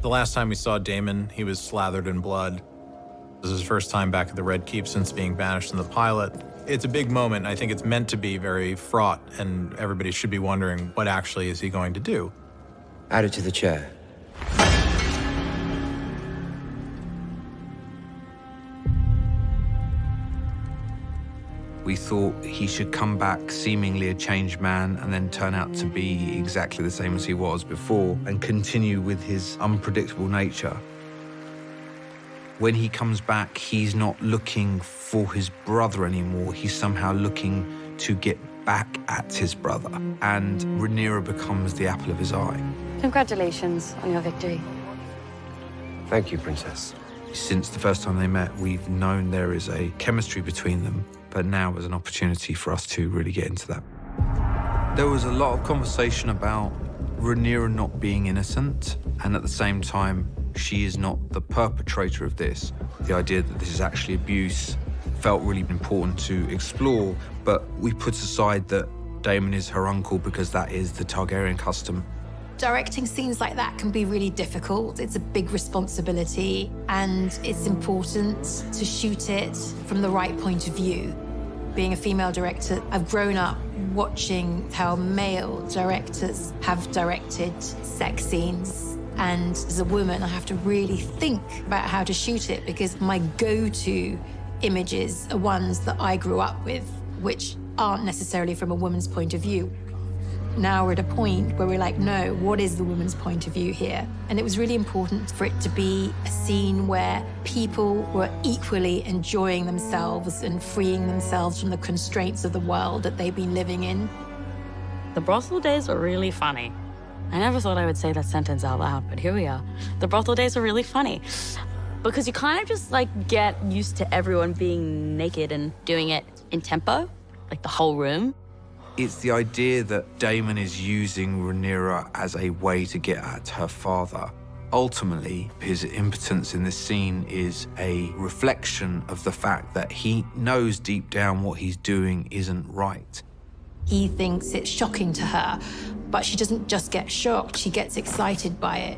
The last time we saw Daemon, he was slathered in blood. It was his first time back at the Red Keep since being banished in the pilot. It's a big moment. I think it's meant to be very fraught, and everybody should be wondering, what actually is he going to do? Added to the chair. We thought he should come back seemingly a changed man and then turn out to be exactly the same as he was before and continue with his unpredictable nature. When he comes back, he's not looking for his brother anymore. He's somehow looking to get back at his brother. And Rhaenyra becomes the apple of his eye. Congratulations on your victory. Thank you, Princess. Since the first time they met, we've known there is a chemistry between them, but now is an opportunity for us to really get into that. There was a lot of conversation about Rhaenyra not being innocent, and at the same time, she is not the perpetrator of this. The idea that this is actually abuse felt really important to explore, but we put aside that Daemon is her uncle because that is the Targaryen custom. Directing scenes like that can be really difficult. It's a big responsibility, and it's important to shoot it from the right point of view. Being a female director, I've grown up watching how male directors have directed sex scenes. And as a woman, I have to really think about how to shoot it because my go-to images are ones that I grew up with, which aren't necessarily from a woman's point of view. Now we're at a point where we're like, no, what is the woman's point of view here? And it was really important for it to be a scene where people were equally enjoying themselves and freeing themselves from the constraints of the world that they've been living in. The brothel days are really funny. I never thought I would say that sentence out loud, but here we are. The brothel days are really funny because you kind of just like get used to everyone being naked and doing it in tempo, like the whole room. It's the idea that Daemon is using Rhaenyra as a way to get at her father. Ultimately, his impotence in this scene is a reflection of the fact that he knows deep down what he's doing isn't right. He thinks it's shocking to her, but she doesn't just get shocked, she gets excited by it.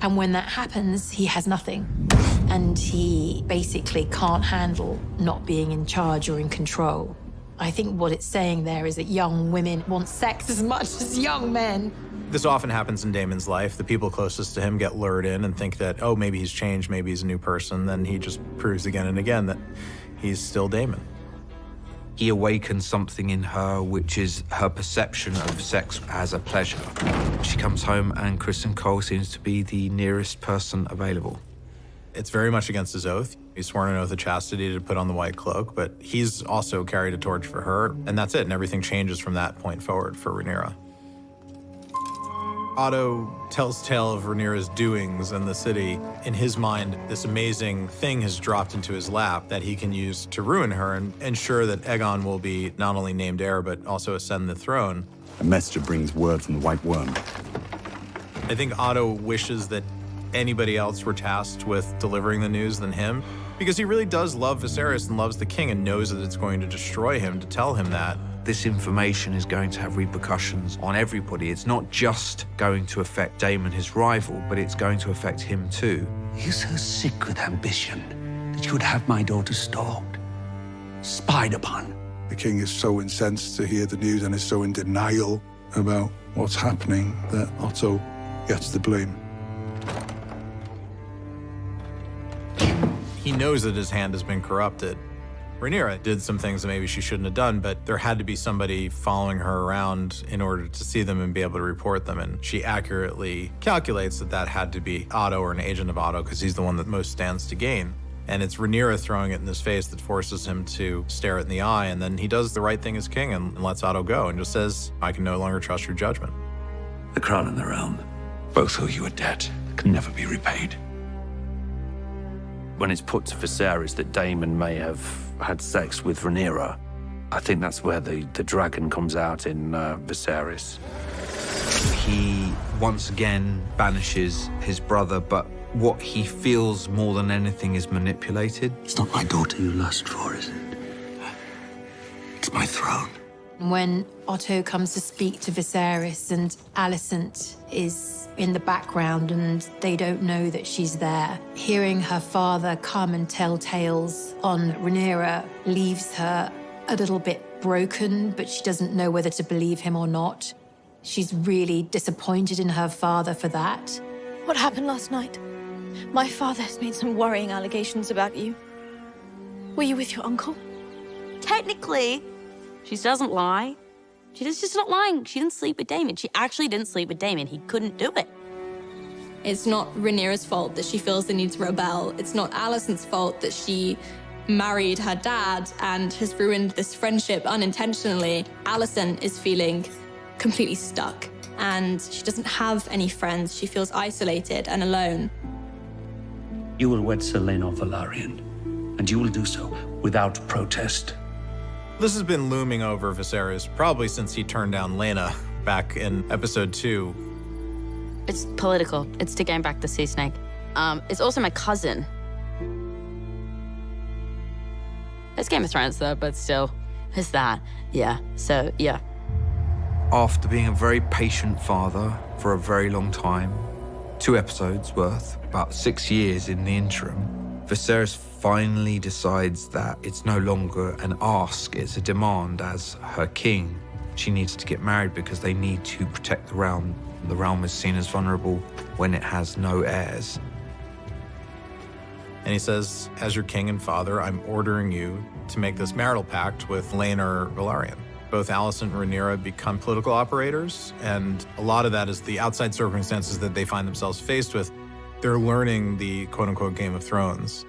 And when that happens, he has nothing. And he basically can't handle not being in charge or in control. I think what it's saying there is that young women want sex as much as young men. This often happens in Daemon's life. The people closest to him get lured in and think that, oh, maybe he's changed, maybe he's a new person. Then he just proves again and again that he's still Daemon. He awakens something in her, which is her perception of sex as a pleasure. She comes home and Kristen Cole seems to be the nearest person available. It's very much against his oath. He's sworn an oath of chastity to put on the white cloak, but he's also carried a torch for her, and that's it, and everything changes from that point forward for Rhaenyra. Otto tells tale of Rhaenyra's doings in the city. In his mind, this amazing thing has dropped into his lap that he can use to ruin her and ensure that Aegon will be not only named heir, but also ascend the throne. A messenger brings word from the White Worm. I think Otto wishes that anybody else were tasked with delivering the news than him, because he really does love Viserys and loves the king and knows that it's going to destroy him to tell him that. This information is going to have repercussions on everybody. It's not just going to affect Daemon, his rival, but it's going to affect him too. You're so sick with ambition that you would have my daughter stalked, spied upon. The king is so incensed to hear the news and is so in denial about what's happening that Otto gets the blame. He knows that his hand has been corrupted. Rhaenyra did some things that maybe she shouldn't have done, but there had to be somebody following her around in order to see them and be able to report them. And she accurately calculates that that had to be Otto or an agent of Otto because he's the one that most stands to gain. And it's Rhaenyra throwing it in his face that forces him to stare it in the eye. And then he does the right thing as king and lets Otto go and just says, I can no longer trust your judgment. The crown and the realm both owe you a debt that can never be repaid. When it's put to Viserys that Daemon may have had sex with Rhaenyra, I think that's where the dragon comes out in Viserys. He once again banishes his brother, but what he feels more than anything is manipulated. It's not my daughter you lust for, is it? It's my throne. When Otto comes to speak to Viserys and Alicent is in the background and they don't know that she's there, hearing her father come and tell tales on Rhaenyra leaves her a little bit broken, but she doesn't know whether to believe him or not. She's really disappointed in her father for that. What happened last night? My father has made some worrying allegations about you. Were you with your uncle? Technically, she doesn't lie. She's just not lying. She didn't sleep with Daemon. She actually didn't sleep with Daemon. He couldn't do it. It's not Rhaenyra's fault that she feels the need to rebel. It's not Alicent's fault that she married her dad and has ruined this friendship unintentionally. Alicent is feeling completely stuck, and she doesn't have any friends. She feels isolated and alone. You will wed Selena Velaryon, and you will do so without protest. This has been looming over Viserys probably since he turned down Laena back in episode 2. It's political. It's to gain back the sea snake. It's also my cousin. It's Game of Thrones though, but still, it's that. Yeah, so yeah. After being a very patient father for a very long time, 2 episodes worth, about 6 years in the interim, Viserys finally decides that it's no longer an ask, it's a demand. As her king, she needs to get married because they need to protect the realm. The realm is seen as vulnerable when it has no heirs. And he says, as your king and father, I'm ordering you to make this marital pact with Laena Velaryon. Both Alicent and Rhaenyra become political operators, and a lot of that is the outside circumstances that they find themselves faced with. They're learning the quote-unquote Game of Thrones.